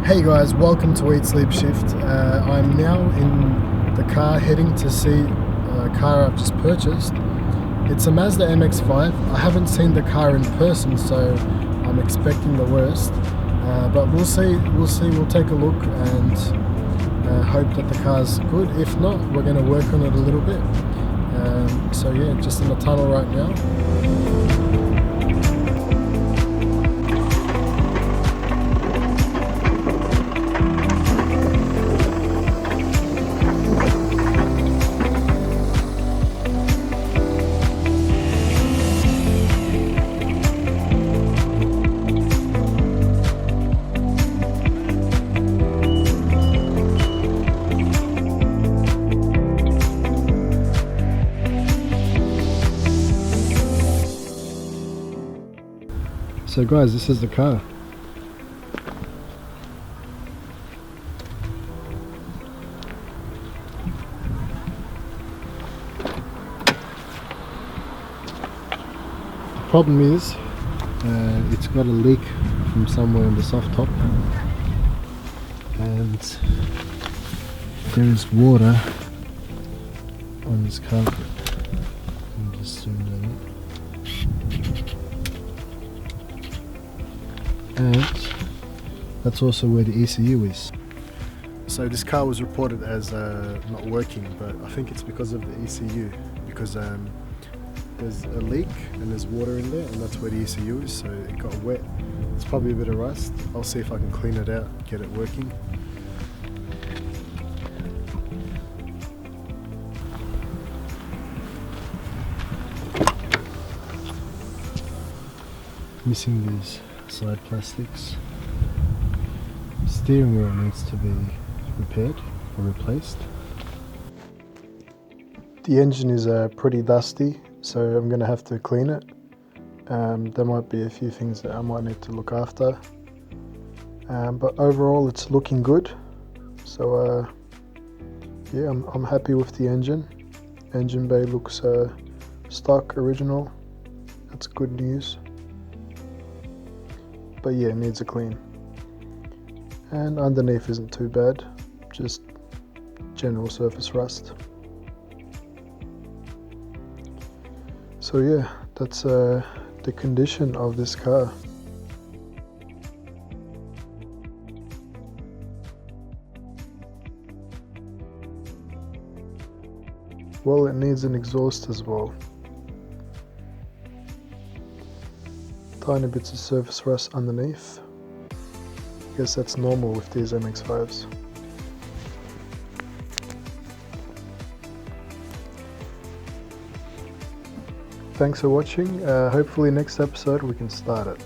Hey guys, welcome to Eat Sleep Shift. I'm now in the car heading to see a car I've just purchased. It's a Mazda Mx5. I haven't seen the car in person, so I'm expecting the worst. But we'll see. We'll take a look and hope that the car's good. If not, we're going to work on it a little bit. So yeah, just in the tunnel right now. So guys, this is the car. The problem is, it's got a leak from somewhere in the soft top, and there is water on this carpet. Let me just zoom in. And that's also where the ECU is. So this car was reported as not working, but I think it's because of the ECU, because there's a leak and there's water in there, and that's where the ECU is, so it got wet. It's probably a bit of rust. I'll see if I can clean it out, get it working. Missing these side plastics. Steering wheel needs to be repaired or replaced. The engine is pretty dusty, so I'm going to have to clean it. There might be a few things that I might need to look after, but overall it's looking good. So yeah, I'm happy with the engine. Engine bay looks stock, original. That's good news. But yeah, it needs a clean. And underneath isn't too bad, just general surface rust. So yeah, that's the condition of this car. Well, it needs an exhaust as well. Tiny bits of surface rust underneath. I guess that's normal with these MX-5s. Thanks for watching. Hopefully next episode we can start it.